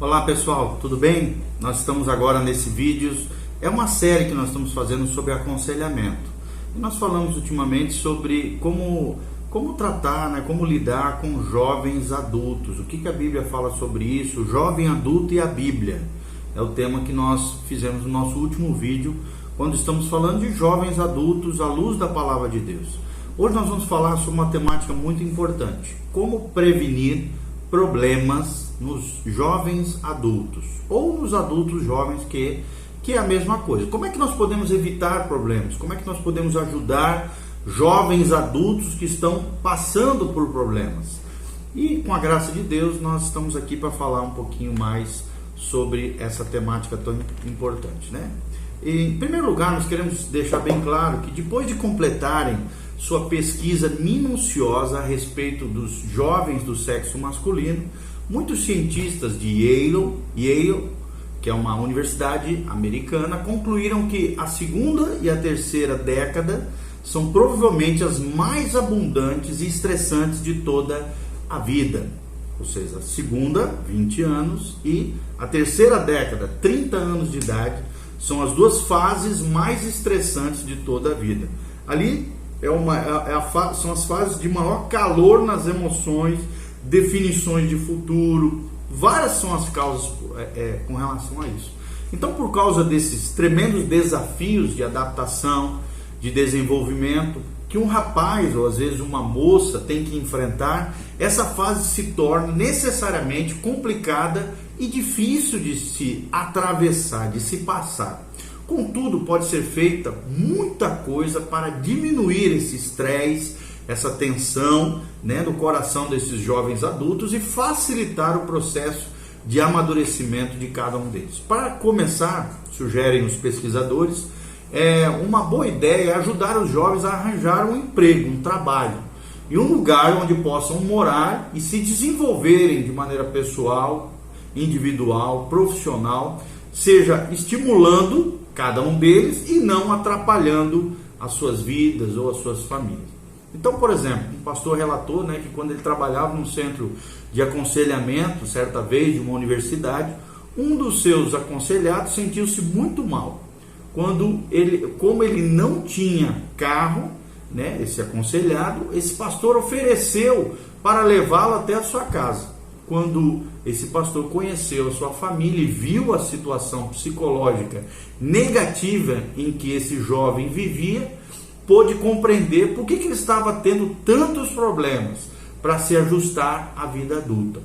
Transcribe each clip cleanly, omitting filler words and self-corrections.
Olá pessoal, tudo bem? Nós estamos agora nesse vídeo, é uma série que nós estamos fazendo sobre aconselhamento. E nós falamos ultimamente sobre como tratar, como lidar com jovens adultos. O que a Bíblia fala sobre isso? O jovem adulto e a Bíblia. É o tema que nós fizemos no nosso último vídeo, quando estamos falando de jovens adultos à luz da Palavra de Deus. Hoje nós vamos falar sobre uma temática muito importante: como prevenir problemas nos jovens adultos, ou nos adultos jovens, que é a mesma coisa. Como é que nós podemos evitar problemas? Como é que nós podemos ajudar jovens adultos que estão passando por problemas? E com a graça de Deus, nós estamos aqui para falar um pouquinho mais sobre essa temática tão importante, né? E, em primeiro lugar, nós queremos deixar bem claro que depois de completarem sua pesquisa minuciosa a respeito dos jovens do sexo masculino, muitos cientistas de Yale, que é uma universidade americana, concluíram que a segunda e a terceira década são provavelmente as mais abundantes e estressantes de toda a vida. Ou seja, a segunda, 20 anos, e a terceira década, 30 anos de idade, são as duas fases mais estressantes de toda a vida. Ali são as fases de maior calor nas emoções, definições de futuro. Várias são as causas com relação a isso. Então, por causa desses tremendos desafios de adaptação, de desenvolvimento, que um rapaz ou às vezes uma moça tem que enfrentar, essa fase se torna necessariamente complicada e difícil de se atravessar, de se passar. Contudo, pode ser feita muita coisa para diminuir esse estresse, essa tensão, no coração desses jovens adultos e facilitar o processo de amadurecimento de cada um deles. Para começar, sugerem os pesquisadores, uma boa ideia é ajudar os jovens a arranjar um emprego, um trabalho, e um lugar onde possam morar e se desenvolverem de maneira pessoal, individual, profissional, seja estimulando cada um deles e não atrapalhando as suas vidas ou as suas famílias. Então, por exemplo, um pastor relatou que quando ele trabalhava num centro de aconselhamento, certa vez de uma universidade, um dos seus aconselhados sentiu-se muito mal. Como ele não tinha carro, esse aconselhado, esse pastor ofereceu para levá-lo até a sua casa. Quando esse pastor conheceu a sua família e viu a situação psicológica negativa em que esse jovem vivia, pôde compreender por que ele estava tendo tantos problemas para se ajustar à vida adulta.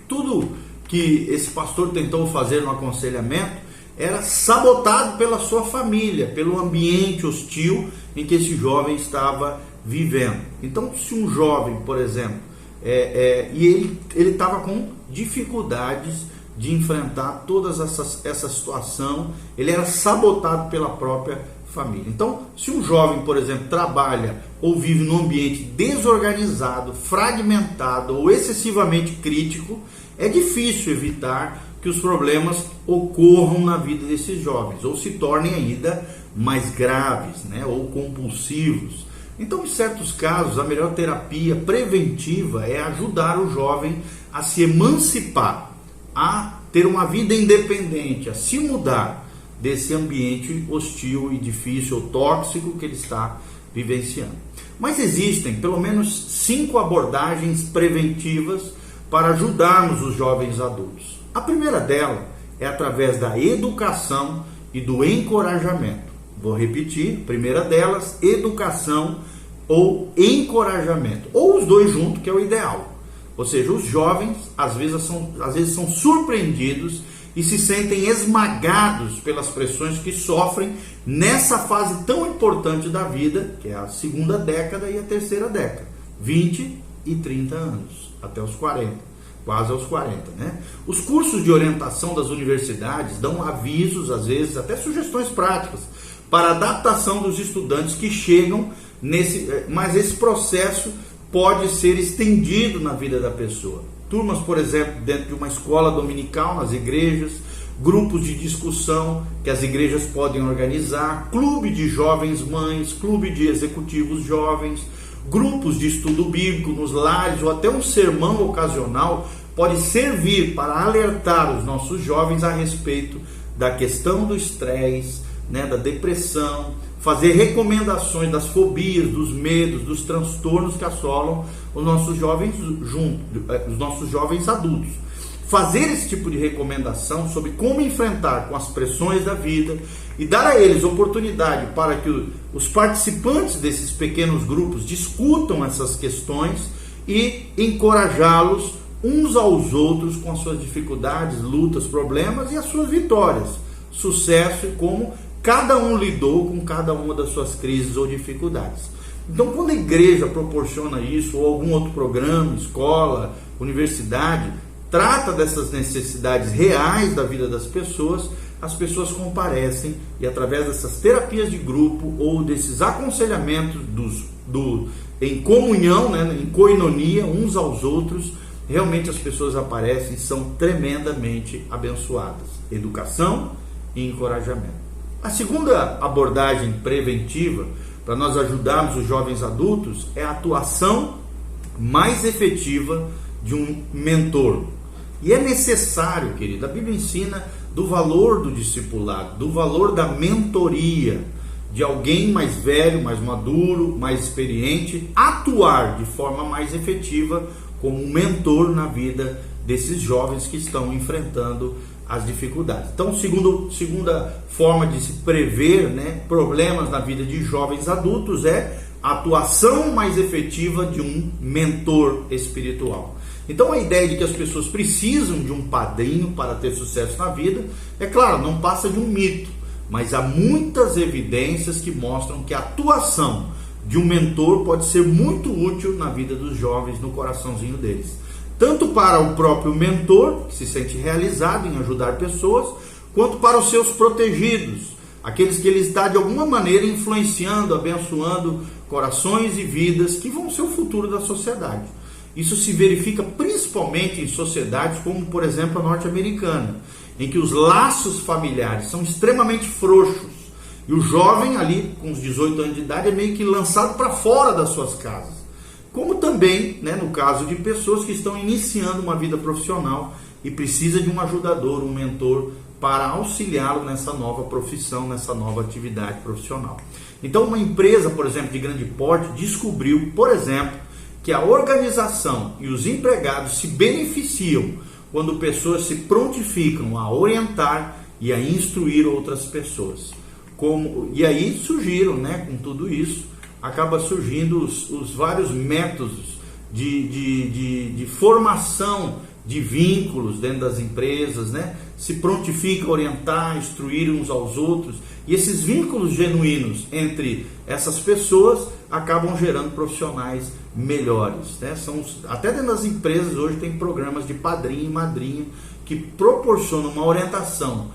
Tudo que esse pastor tentou fazer no aconselhamento era sabotado pela sua família, pelo ambiente hostil em que esse jovem estava vivendo. Então, se um jovem, por exemplo, e ele estava com dificuldades de enfrentar toda essa situação, ele era sabotado pela própria família. Então, se um jovem, por exemplo, trabalha ou vive num ambiente desorganizado, fragmentado ou excessivamente crítico, é difícil evitar que os problemas ocorram na vida desses jovens ou se tornem ainda mais graves, ou compulsivos. Então, em certos casos, a melhor terapia preventiva é ajudar o jovem a se emancipar, a ter uma vida independente, a se mudar desse ambiente hostil e difícil ou tóxico que ele está vivenciando. Mas existem pelo menos 5 abordagens preventivas para ajudarmos os jovens adultos. A primeira delas é através da educação e do encorajamento. Vou repetir, a primeira delas, educação ou encorajamento, ou os dois juntos, que é o ideal. Ou seja, os jovens às vezes são surpreendidos e se sentem esmagados pelas pressões que sofrem nessa fase tão importante da vida, que é a segunda década e a terceira década, 20 e 30 anos, até os 40, quase aos 40, Os cursos de orientação das universidades dão avisos, às vezes até sugestões práticas, para a adaptação dos estudantes que chegam mas esse processo pode ser estendido na vida da pessoa. Turmas, por exemplo, dentro de uma escola dominical, nas igrejas, grupos de discussão que as igrejas podem organizar, clube de jovens mães, clube de executivos jovens, grupos de estudo bíblico nos lares ou até um sermão ocasional pode servir para alertar os nossos jovens a respeito da questão do estresse, né, da depressão, fazer recomendações das fobias, dos medos, dos transtornos que assolam os nossos jovens os nossos jovens adultos. Fazer esse tipo de recomendação sobre como enfrentar com as pressões da vida e dar a eles oportunidade para que os participantes desses pequenos grupos discutam essas questões e encorajá-los uns aos outros com as suas dificuldades, lutas, problemas e as suas vitórias, sucesso e como cada um lidou com cada uma das suas crises ou dificuldades. Então, quando a igreja proporciona isso, ou algum outro programa, escola, universidade, trata dessas necessidades reais da vida das pessoas, as pessoas comparecem e através dessas terapias de grupo ou desses aconselhamentos em comunhão, né, em koinonia, uns aos outros, realmente as pessoas aparecem e são tremendamente abençoadas. Educação e encorajamento. A segunda abordagem preventiva para nós ajudarmos os jovens adultos é a atuação mais efetiva de um mentor. E é necessário, querido, a Bíblia ensina do valor do discipulado, do valor da mentoria, de alguém mais velho, mais maduro, mais experiente, atuar de forma mais efetiva como um mentor na vida desses jovens que estão enfrentando as dificuldades. Então, segunda forma de se prever, né, problemas na vida de jovens adultos é a atuação mais efetiva de um mentor espiritual. Então, a ideia de que as pessoas precisam de um padrinho para ter sucesso na vida, é claro, não passa de um mito, mas há muitas evidências que mostram que a atuação de um mentor pode ser muito útil na vida dos jovens, no coraçãozinho deles. Tanto para o próprio mentor, que se sente realizado em ajudar pessoas, quanto para os seus protegidos, aqueles que ele está de alguma maneira influenciando, abençoando corações e vidas que vão ser o futuro da sociedade. Isso se verifica principalmente em sociedades como, por exemplo, a norte-americana, em que os laços familiares são extremamente frouxos e o jovem ali com os 18 anos de idade é meio que lançado para fora das suas casas. Como também, né, no caso de pessoas que estão iniciando uma vida profissional e precisa de um ajudador, um mentor para auxiliá-lo nessa nova profissão, nessa nova atividade profissional. Então, uma empresa, por exemplo, de grande porte, descobriu, por exemplo, que a organização e os empregados se beneficiam quando pessoas se prontificam a orientar e a instruir outras pessoas. E aí surgiram, né, com tudo isso, acaba surgindo os vários métodos de formação de vínculos dentro das empresas, né? Se prontifica a orientar, instruir uns aos outros, e esses vínculos genuínos entre essas pessoas acabam gerando profissionais melhores, né? Até dentro das empresas hoje tem programas de padrinho e madrinha que proporcionam uma orientação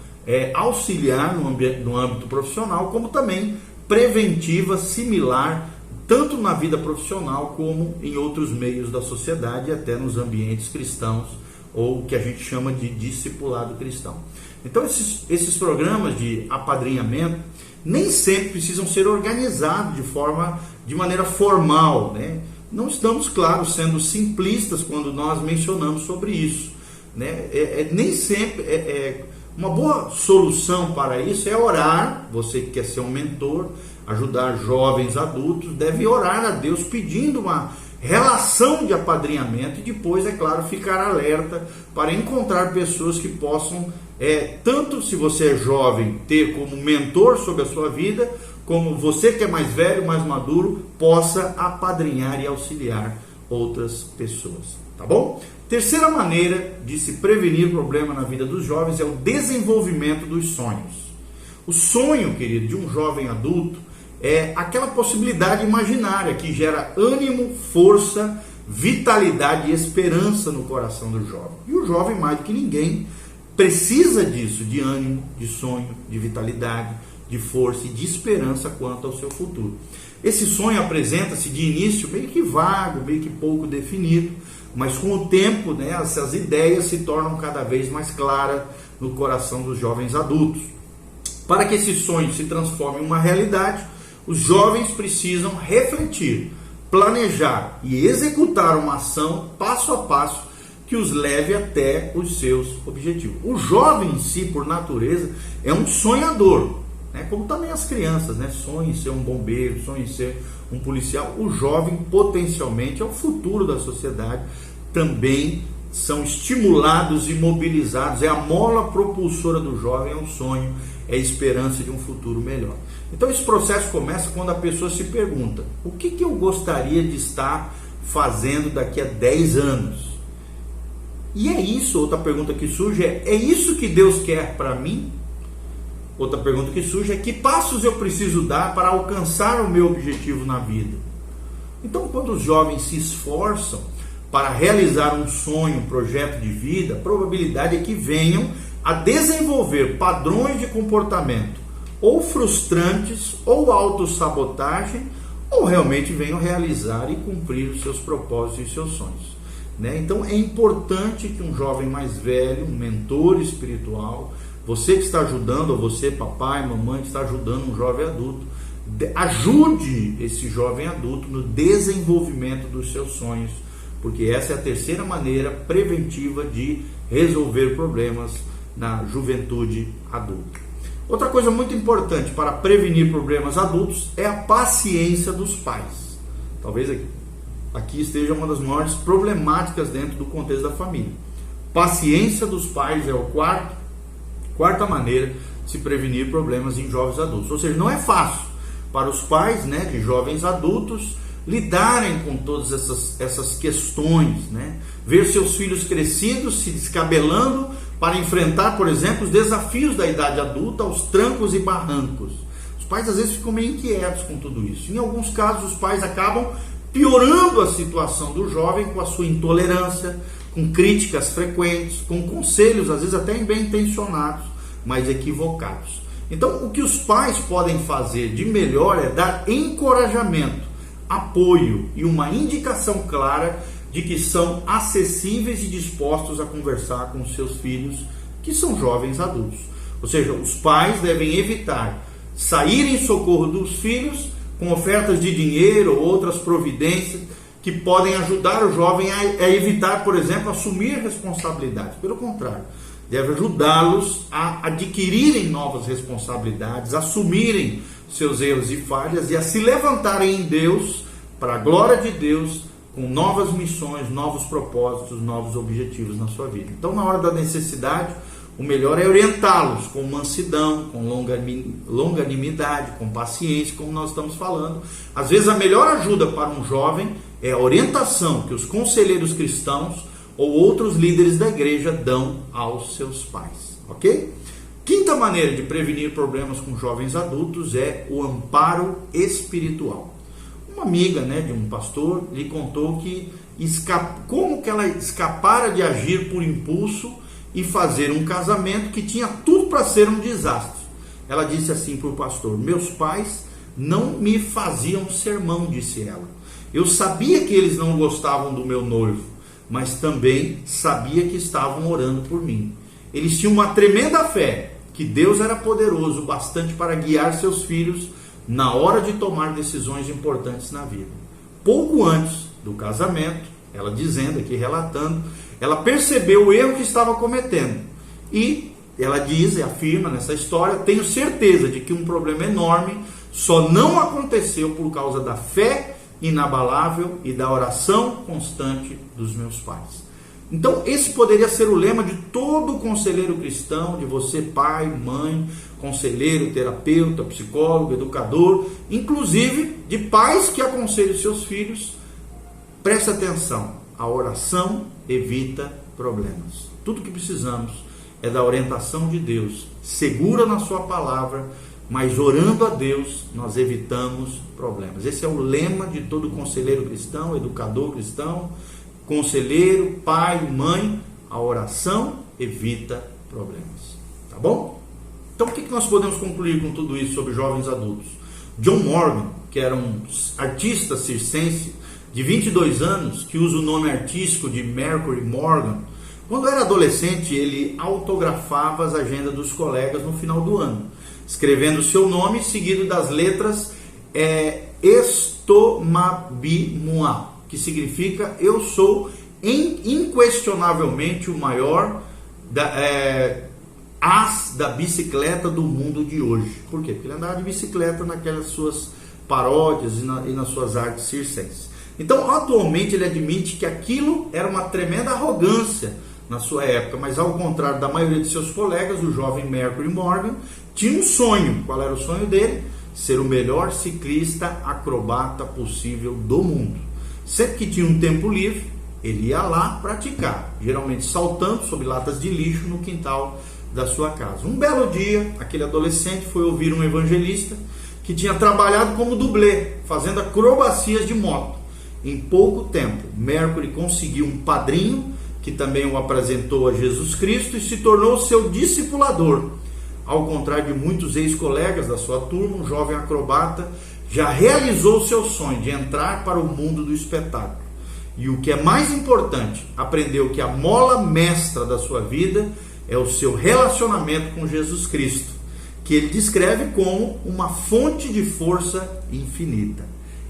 auxiliar no âmbito profissional, como também preventiva, similar, tanto na vida profissional como em outros meios da sociedade e até nos ambientes cristãos, ou que a gente chama de discipulado cristão. Então esses programas de apadrinhamento nem sempre precisam ser organizados de maneira formal, né? Não estamos, claro, sendo simplistas quando nós mencionamos sobre isso, né? Nem sempre uma boa solução para isso é orar. Você que quer ser um mentor, ajudar jovens adultos, deve orar a Deus pedindo uma relação de apadrinhamento e depois, é claro, ficar alerta para encontrar pessoas que possam, tanto se você é jovem, ter como mentor sobre a sua vida, como você que é mais velho, mais maduro, possa apadrinhar e auxiliar outras pessoas, tá bom? Terceira maneira de se prevenir o problema na vida dos jovens é o desenvolvimento dos sonhos. O sonho, querido, de um jovem adulto é aquela possibilidade imaginária que gera ânimo, força, vitalidade e esperança no coração do jovem. E o jovem, mais do que ninguém, precisa disso, de ânimo, de sonho, de vitalidade, de força e de esperança quanto ao seu futuro. Esse sonho apresenta-se de início meio que vago, meio que pouco definido, mas com o tempo, né, essas ideias se tornam cada vez mais claras no coração dos jovens adultos. Para que esse sonho se transforme em uma realidade, os jovens precisam refletir, planejar e executar uma ação passo a passo que os leve até os seus objetivos. O jovem em si, por natureza, é um sonhador, né? Como também as crianças, né? Sonham em ser um bombeiro, sonham em ser um policial. O jovem, potencialmente, é o futuro da sociedade, também são estimulados e mobilizados, é a mola propulsora do jovem, é o sonho, é a esperança de um futuro melhor. Então esse processo começa quando a pessoa se pergunta: o que eu gostaria de estar fazendo daqui a 10 anos? E é isso. Outra pergunta que surge é isso que Deus quer para mim? Outra pergunta que surge é: que passos eu preciso dar para alcançar o meu objetivo na vida? Então, quando os jovens se esforçam para realizar um sonho, um projeto de vida, a probabilidade é que venham a desenvolver padrões de comportamento ou frustrantes, ou autossabotagem, ou realmente venham realizar e cumprir os seus propósitos e seus sonhos, né? Então é importante que um jovem mais velho, um mentor espiritual, você que está ajudando, ou você, papai, mamãe, que está ajudando um jovem adulto, ajude esse jovem adulto no desenvolvimento dos seus sonhos, porque essa é a terceira maneira preventiva de resolver problemas na juventude adulta. Outra coisa muito importante para prevenir problemas adultos é a paciência dos pais. Talvez aqui esteja uma das maiores problemáticas dentro do contexto da família. Paciência dos pais é a quarta maneira de se prevenir problemas em jovens adultos. Ou seja, não é fácil para os pais, né, de jovens adultos lidarem com todas essas questões, né? Ver seus filhos crescidos, se descabelando para enfrentar, por exemplo, os desafios da idade adulta, os trancos e barrancos. Os pais às vezes ficam meio inquietos com tudo isso. Em alguns casos, os pais acabam piorando a situação do jovem com a sua intolerância, com críticas frequentes, com conselhos às vezes até bem intencionados, mas equivocados. Então, o que os pais podem fazer de melhor é dar encorajamento, apoio e uma indicação clara de que são acessíveis e dispostos a conversar com seus filhos, que são jovens adultos. Ou seja, os pais devem evitar sair em socorro dos filhos com ofertas de dinheiro ou outras providências que podem ajudar o jovem a evitar, por exemplo, assumir responsabilidades. Pelo contrário, deve ajudá-los a adquirirem novas responsabilidades, assumirem seus erros e falhas e a se levantarem em Deus, para a glória de Deus, com novas missões, novos propósitos, novos objetivos na sua vida. Então, na hora da necessidade, o melhor é orientá-los com mansidão, com longanimidade, com paciência, como nós estamos falando. Às vezes, a melhor ajuda para um jovem é a orientação que os conselheiros cristãos ou outros líderes da igreja dão aos seus pais, ok? Quinta maneira de prevenir problemas com jovens adultos é o amparo espiritual. Uma amiga, né, de um pastor lhe contou como que ela escapara de agir por impulso e fazer um casamento que tinha tudo para ser um desastre. Ela disse assim para o pastor: meus pais não me faziam sermão, disse ela. Eu sabia que eles não gostavam do meu noivo, mas também sabia que estavam orando por mim. Eles tinham uma tremenda fé que Deus era poderoso bastante para guiar seus filhos na hora de tomar decisões importantes na vida. Pouco antes do casamento, ela dizendo aqui, relatando, ela percebeu o erro que estava cometendo. E ela diz e afirma nessa história: tenho certeza de que um problema enorme só não aconteceu por causa da fé inabalável e da oração constante dos meus pais. Então, esse poderia ser o lema de todo conselheiro cristão, de você, pai, mãe, conselheiro, terapeuta, psicólogo, educador, inclusive de pais que aconselham seus filhos. Preste atenção, a oração evita problemas. Tudo que precisamos é da orientação de Deus, segura na sua palavra, mas orando a Deus nós evitamos problemas. Esse é o lema de todo conselheiro cristão, educador cristão, conselheiro, pai, mãe. A oração evita problemas, tá bom? Então o que nós podemos concluir com tudo isso sobre jovens adultos? John Morgan, que era um artista circense de 22 anos, que usa o nome artístico de Mercury Morgan, quando era adolescente ele autografava as agendas dos colegas no final do ano, escrevendo seu nome seguido das letras Estomabimua, que significa eu sou inquestionavelmente o maior as da bicicleta do mundo de hoje. Por quê? Porque ele andava de bicicleta naquelas suas paródias e nas suas artes circenses. Então, atualmente, ele admite que aquilo era uma tremenda arrogância na sua época, mas ao contrário da maioria de seus colegas, o jovem Mercury Morgan tinha um sonho. Qual era o sonho dele? Ser o melhor ciclista acrobata possível do mundo. Sempre que tinha um tempo livre, ele ia lá praticar, geralmente saltando sobre latas de lixo no quintal da sua casa. Um belo dia, aquele adolescente foi ouvir um evangelista que tinha trabalhado como dublê, fazendo acrobacias de moto. Em pouco tempo, Mercury conseguiu um padrinho que também o apresentou a Jesus Cristo e se tornou seu discipulador. Ao contrário de muitos ex-colegas da sua turma, o jovem acrobata já realizou seu sonho de entrar para o mundo do espetáculo. E o que é mais importante, aprendeu que a mola mestra da sua vida é o seu relacionamento com Jesus Cristo, que ele descreve como uma fonte de força infinita.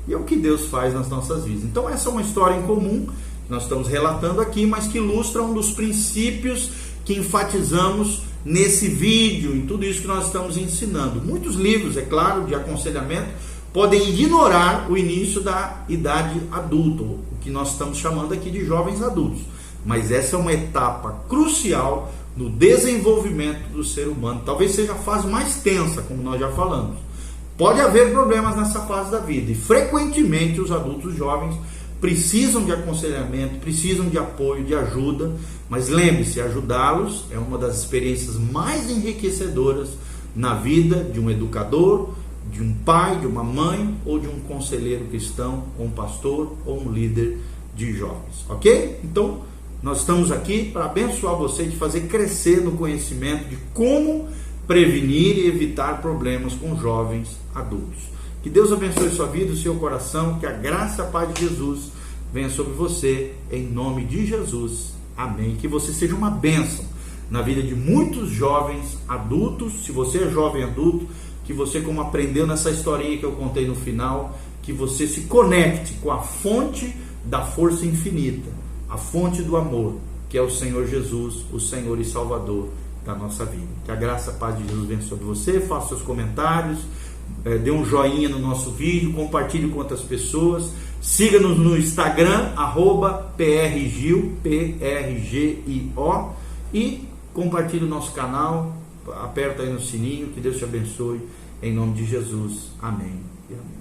E é o que Deus faz nas nossas vidas. Então essa é uma história em comum que nós estamos relatando aqui, mas que ilustra um dos princípios que enfatizamos nesse vídeo, em tudo isso que nós estamos ensinando. Muitos livros, é claro, de aconselhamento, podem ignorar o início da idade adulta, o que nós estamos chamando aqui de jovens adultos. Mas essa é uma etapa crucial no desenvolvimento do ser humano. Talvez seja a fase mais tensa, como nós já falamos. Pode haver problemas nessa fase da vida e frequentemente os adultos jovens precisam de aconselhamento, precisam de apoio, de ajuda, mas lembre-se, ajudá-los é uma das experiências mais enriquecedoras na vida de um educador, de um pai, de uma mãe ou de um conselheiro cristão, ou um pastor ou um líder de jovens, ok? Então, nós estamos aqui para abençoar você, de fazer crescer no conhecimento de como prevenir e evitar problemas com jovens adultos. Que Deus abençoe sua vida, o seu coração, que a graça e a paz de Jesus venha sobre você, em nome de Jesus. Amém. Que você seja uma bênção na vida de muitos jovens adultos. Se você é jovem adulto, que você, como aprendeu nessa historinha que eu contei no final, que você se conecte com a fonte da força infinita, a fonte do amor, que é o Senhor Jesus, o Senhor e Salvador da nossa vida. Que a graça e a paz de Jesus venha sobre você. Faça seus comentários, dê um joinha no nosso vídeo, compartilhe com outras pessoas, siga-nos no Instagram, @PRGio, PRGIO, e compartilhe o nosso canal, aperta aí no sininho. Que Deus te abençoe, em nome de Jesus, amém e amém.